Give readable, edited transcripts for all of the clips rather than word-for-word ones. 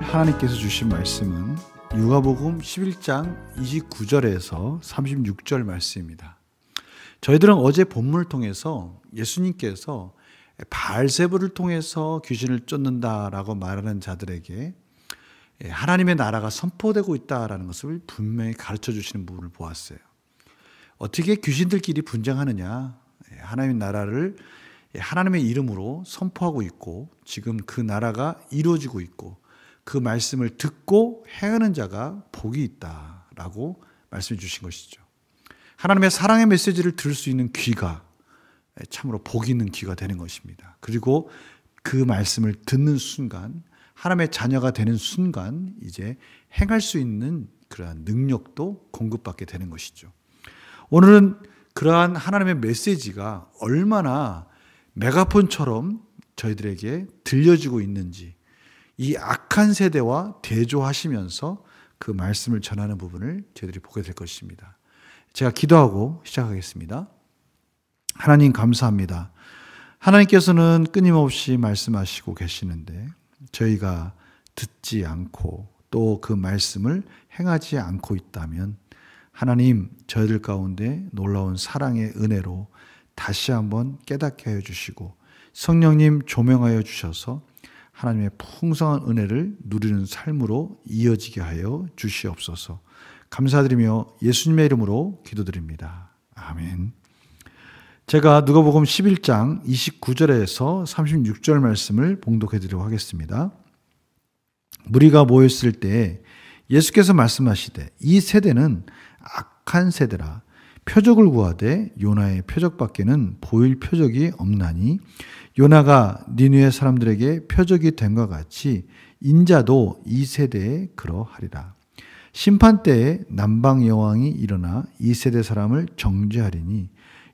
하나님께서 주신 말씀은 누가복음 11장 29절에서 36절 말씀입니다. 저희들은 어제 본문을 통해서 예수님께서 바알세불을 통해서 귀신을 쫓는다라고 말하는 자들에게 하나님의 나라가 선포되고 있다라는 것을 분명히 가르쳐 주시는 부분을 보았어요. 어떻게 귀신들끼리 분쟁하느냐? 하나님의 나라를 하나님의 이름으로 선포하고 있고 지금 그 나라가 이루어지고 있고 그 말씀을 듣고 행하는 자가 복이 있다라고 말씀해 주신 것이죠. 하나님의 사랑의 메시지를 들을 수 있는 귀가 참으로 복 있는 귀가 되는 것입니다. 그리고 그 말씀을 듣는 순간, 하나님의 자녀가 되는 순간 이제 행할 수 있는 그러한 능력도 공급받게 되는 것이죠. 오늘은 그러한 하나님의 메시지가 얼마나 메가폰처럼 저희들에게 들려지고 있는지, 이 악한 세대와 대조하시면서 그 말씀을 전하는 부분을 저희들이 보게 될 것입니다. 제가 기도하고 시작하겠습니다. 하나님 감사합니다. 하나님께서는 끊임없이 말씀하시고 계시는데 저희가 듣지 않고 또 그 말씀을 행하지 않고 있다면 하나님 저희들 가운데 놀라운 사랑의 은혜로 다시 한번 깨닫게 하여 주시고 성령님 조명하여 주셔서 하나님의 풍성한 은혜를 누리는 삶으로 이어지게 하여 주시옵소서. 감사드리며 예수님의 이름으로 기도드립니다. 아멘. 제가 누가복음 11장 29절에서 36절 말씀을 봉독해 드리도록 하겠습니다. 무리가 모였을 때 예수께서 말씀하시되 이 세대는 악한 세대라. 표적을 구하되 요나의 표적밖에는 보일 표적이 없나니 요나가 니느웨 사람들에게 표적이 됨과 같이 인자도 이 세대에 그러하리라. 심판 때에 남방 여왕이 일어나 이 세대 사람을 정죄하리니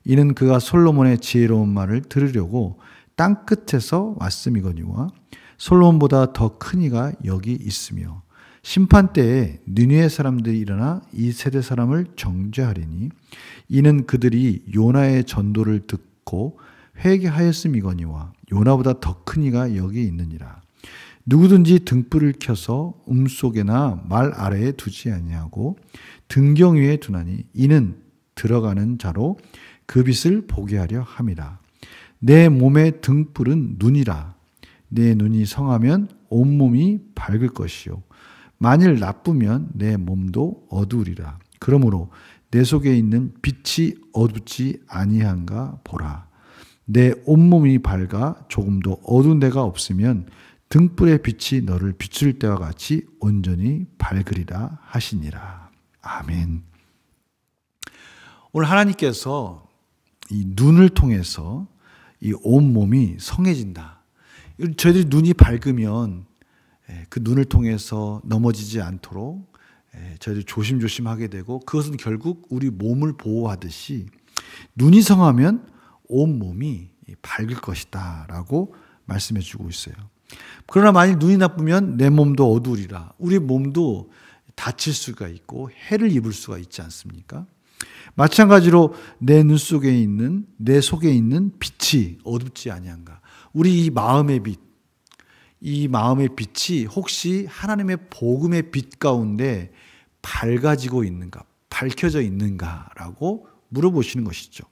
이는 그가 솔로몬의 지혜로운 말을 들으려고 땅 끝에서 왔음이거니와 솔로몬보다 더 큰 이가 여기 있으며 심판 때에 니느웨 사람들이 일어나 이 세대 사람을 정죄하리니 이는 그들이 요나의 전도를 듣고 회개하였음이거니와 요나보다 더 큰 이가 여기 있느니라. 누구든지 등불을 켜서 속에나 말 아래에 두지 아니하고 등경 위에 두나니 이는 들어가는 자로 그 빛을 보게 하려 함이라. 내 몸의 등불은 눈이라. 내 눈이 성하면 온몸이 밝을 것이요 만일 나쁘면 내 몸도 어두우리라. 그러므로 내 속에 있는 빛이 어둡지 아니한가 보라. 내 온몸이 밝아 조금도 어두운 데가 없으면 등불의 빛이 너를 비출 때와 같이 온전히 밝으리라 하시니라. 아멘. 오늘 하나님께서 이 눈을 통해서 이 온몸이 성해진다. 저희들이 눈이 밝으면 그 눈을 통해서 넘어지지 않도록 저희들이 조심조심 하게 되고 그것은 결국 우리 몸을 보호하듯이 눈이 성하면 온몸이 밝을 것이다 라고 말씀해 주고 있어요. 그러나 만일 눈이 나쁘면 내 몸도 어두우리라. 우리 몸도 다칠 수가 있고 해를 입을 수가 있지 않습니까? 마찬가지로 내 눈 속에 있는 내 속에 있는 빛이 어둡지 아니한가. 우리 이 마음의 빛, 이 마음의 빛이 혹시 하나님의 복음의 빛 가운데 밝아지고 있는가, 밝혀져 있는가라고 물어보시는 것이죠.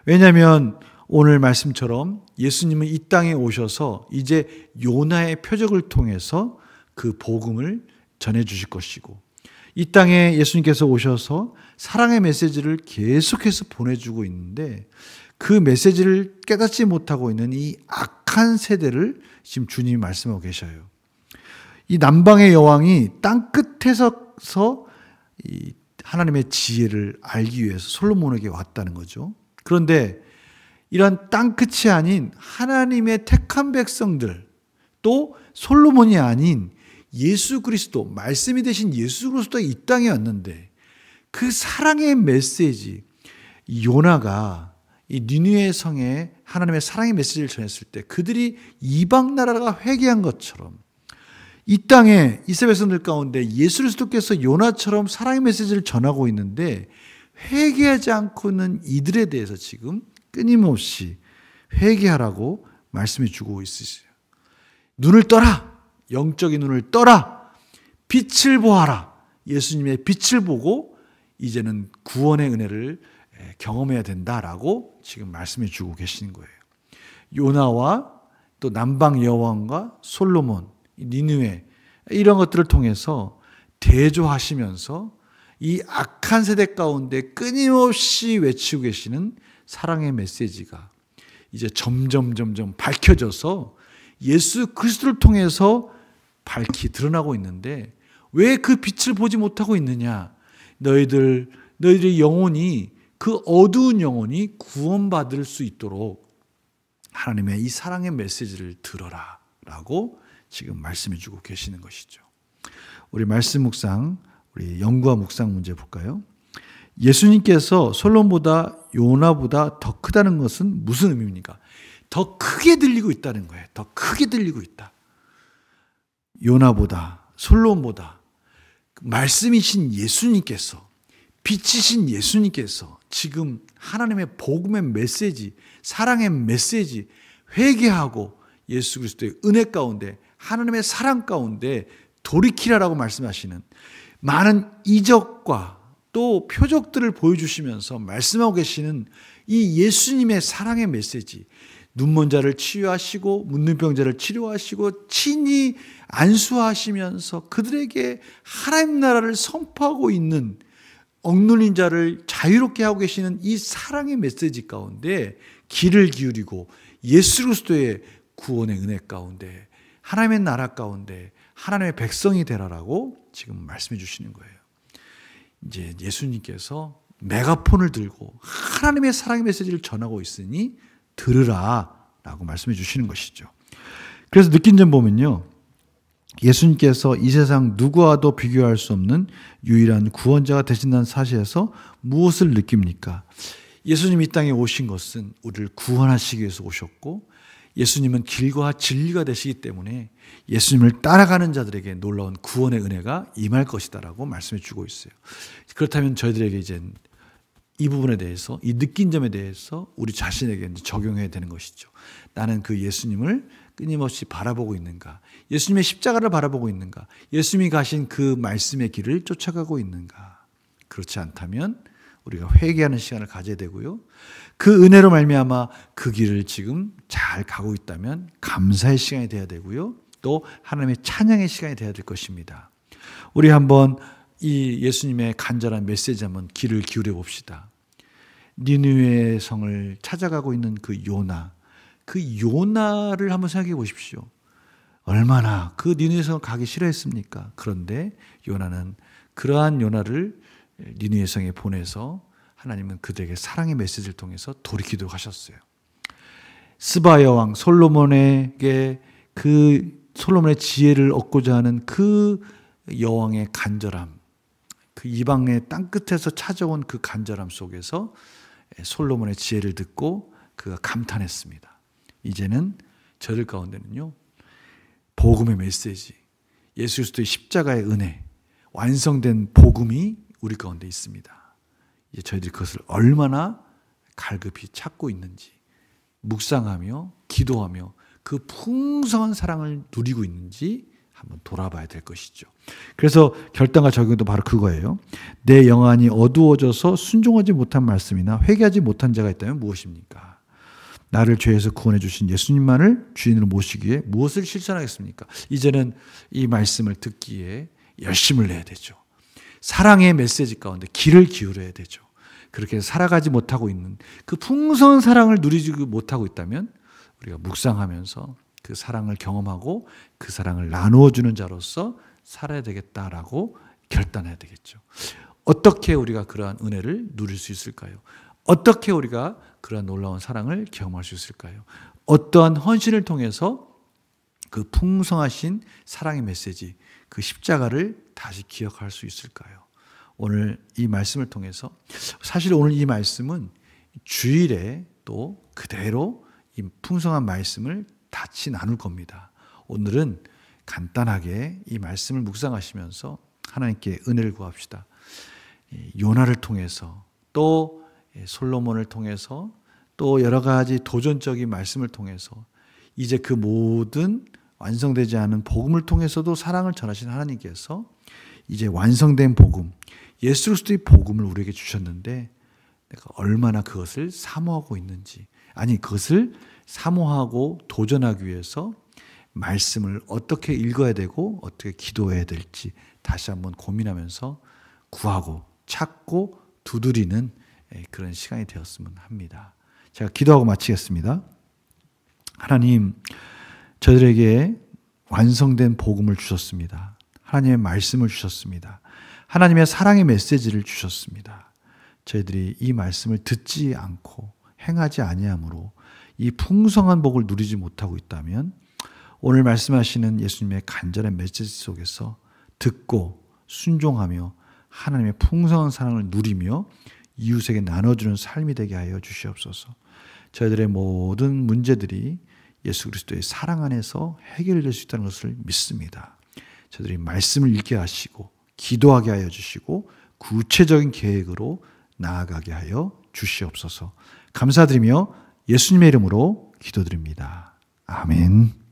왜냐하면 오늘 말씀처럼 예수님은 이 땅에 오셔서 이제 요나의 표적을 통해서 그 복음을 전해 주실 것이고 이 땅에 예수님께서 오셔서 사랑의 메시지를 계속해서 보내주고 있는데 그 메시지를 깨닫지 못하고 있는 이 악한 세대를 지금 주님이 말씀하고 계셔요. 이 남방의 여왕이 땅 끝에서 이 하나님의 지혜를 알기 위해서 솔로몬에게 왔다는 거죠. 그런데 이런 땅 끝이 아닌 하나님의 택한 백성들, 또 솔로몬이 아닌 예수 그리스도, 말씀이 되신 예수 그리스도가 이 땅에 왔는데 그 사랑의 메시지, 요나가 이 니느웨 성에 하나님의 사랑의 메시지를 전했을 때 그들이 이방 나라가 회개한 것처럼 이 땅에 이스라엘 백성들 가운데 예수 그리스도께서 요나처럼 사랑의 메시지를 전하고 있는데 회개하지 않고 있는 이들에 대해서 지금 끊임없이 회개하라고 말씀해 주고 있으세요. 눈을 떠라. 영적인 눈을 떠라. 빛을 보아라. 예수님의 빛을 보고 이제는 구원의 은혜를 경험해야 된다라고 지금 말씀해 주고 계시는 거예요. 요나와 또 남방 여왕과 솔로몬, 니느웨 이런 것들을 통해서 대조하시면서 이 악한 세대 가운데 끊임없이 외치고 계시는 사랑의 메시지가 이제 점점 밝혀져서 예수 그리스도를 통해서 밝히 드러나고 있는데 왜 그 빛을 보지 못하고 있느냐? 너희들의 영혼이 그 어두운 영혼이 구원받을 수 있도록 하나님의 이 사랑의 메시지를 들어라 라고 지금 말씀해 주고 계시는 것이죠. 우리 말씀 묵상, 우리 영과 묵상 문제 볼까요? 예수님께서 솔로몬보다 요나보다 더 크다는 것은 무슨 의미입니까? 더 크게 들리고 있다는 거예요. 더 크게 들리고 있다. 요나보다, 솔로몬보다 말씀이신 예수님께서, 빛이신 예수님께서 지금 하나님의 복음의 메시지, 사랑의 메시지, 회개하고 예수 그리스도의 은혜 가운데, 하나님의 사랑 가운데 돌이키라라고 말씀하시는 많은 이적과 또 표적들을 보여주시면서 말씀하고 계시는 이 예수님의 사랑의 메시지, 눈먼 자를 치유하시고 묻는 병자를 치료하시고 친히 안수하시면서 그들에게 하나님 나라를 선포하고 있는 억눌린 자를 자유롭게 하고 계시는 이 사랑의 메시지 가운데 귀를 기울이고 예수 그리스도의 구원의 은혜 가운데 하나님의 나라 가운데 하나님의 백성이 되라라고 지금 말씀해 주시는 거예요. 이제 예수님께서 메가폰을 들고 하나님의 사랑의 메시지를 전하고 있으니 들으라 라고 말씀해 주시는 것이죠. 그래서 느낀 점 보면요, 예수님께서 이 세상 누구와도 비교할 수 없는 유일한 구원자가 되신다는 사실에서 무엇을 느낍니까? 예수님이 이 땅에 오신 것은 우리를 구원하시기 위해서 오셨고, 예수님은 길과 진리가 되시기 때문에 예수님을 따라가는 자들에게 놀라운 구원의 은혜가 임할 것이다라고 말씀해 주고 있어요. 그렇다면 저희들에게 이제 이 부분에 대해서, 이 느낀 점에 대해서 우리 자신에게 적용해야 되는 것이죠. 나는 그 예수님을 끊임없이 바라보고 있는가? 예수님의 십자가를 바라보고 있는가? 예수님이 가신 그 말씀의 길을 쫓아가고 있는가? 그렇지 않다면 우리가 회개하는 시간을 가져야 되고요. 그 은혜로 말미암아 그 길을 지금 잘 가고 있다면 감사의 시간이 돼야 되고요. 또 하나님의 찬양의 시간이 돼야 될 것입니다. 우리 한번 이 예수님의 간절한 메시지 한번 귀를 기울여 봅시다. 니느웨 성을 찾아가고 있는 그 요나를 한번 생각해 보십시오. 얼마나 그 니느웨 성을 가기 싫어했습니까? 그런데 요나는 그러한 요나를 니느웨 성에 보내서 하나님은 그들에게 사랑의 메시지를 통해서 돌이키도록 하셨어요. 스바 여왕 솔로몬에게 그 솔로몬의 지혜를 얻고자 하는 그 여왕의 간절함, 그 이방의 땅끝에서 찾아온 그 간절함 속에서 솔로몬의 지혜를 듣고 그가 감탄했습니다. 이제는 저들 가운데는요, 복음의 메시지, 예수 그리스도의 십자가의 은혜, 완성된 복음이 우리 가운데 있습니다. 이제 저희들이 그것을 얼마나 갈급히 찾고 있는지, 묵상하며 기도하며 그 풍성한 사랑을 누리고 있는지 한번 돌아봐야 될 것이죠. 그래서 결단과 적용도 바로 그거예요. 내 영안이 어두워져서 순종하지 못한 말씀이나 회개하지 못한 자가 있다면 무엇입니까? 나를 죄에서 구원해 주신 예수님만을 주인으로 모시기 위해 무엇을 실천하겠습니까? 이제는 이 말씀을 듣기에 열심을 내야 되죠. 사랑의 메시지 가운데 귀를 기울여야 되죠. 그렇게 살아가지 못하고 있는 그 풍성한 사랑을 누리지 못하고 있다면 우리가 묵상하면서 그 사랑을 경험하고 그 사랑을 나누어 주는 자로서 살아야 되겠다라고 결단해야 되겠죠. 어떻게 우리가 그러한 은혜를 누릴 수 있을까요? 어떻게 우리가 그러한 놀라운 사랑을 경험할 수 있을까요? 어떠한 헌신을 통해서 그 풍성하신 사랑의 메시지, 그 십자가를 다시 기억할 수 있을까요? 오늘 이 말씀을 통해서, 사실 오늘 이 말씀은 주일에 또 그대로 이 풍성한 말씀을 같이 나눌 겁니다. 오늘은 간단하게 이 말씀을 묵상하시면서 하나님께 은혜를 구합시다. 요나를 통해서 또 솔로몬을 통해서 또 여러 가지 도전적인 말씀을 통해서 이제 그 모든 완성되지 않은 복음을 통해서도 사랑을 전하신 하나님께서 이제 완성된 복음, 예수 그리스도의 복음을 우리에게 주셨는데 내가 얼마나 그것을 사모하고 있는지, 아니 그것을 사모하고 도전하기 위해서 말씀을 어떻게 읽어야 되고 어떻게 기도해야 될지 다시 한번 고민하면서 구하고 찾고 두드리는 그런 시간이 되었으면 합니다. 제가 기도하고 마치겠습니다. 하나님, 저희들에게 완성된 복음을 주셨습니다. 하나님의 말씀을 주셨습니다. 하나님의 사랑의 메시지를 주셨습니다. 저희들이 이 말씀을 듣지 않고 행하지 아니함으로 이 풍성한 복을 누리지 못하고 있다면 오늘 말씀하시는 예수님의 간절한 메시지 속에서 듣고 순종하며 하나님의 풍성한 사랑을 누리며 이웃에게 나눠주는 삶이 되게 하여 주시옵소서. 저희들의 모든 문제들이 예수 그리스도의 사랑 안에서 해결될 수 있다는 것을 믿습니다. 저희들이 말씀을 읽게 하시고 기도하게 하여 주시고 구체적인 계획으로 나아가게 하여 주시옵소서. 감사드리며 예수님의 이름으로 기도드립니다. 아멘.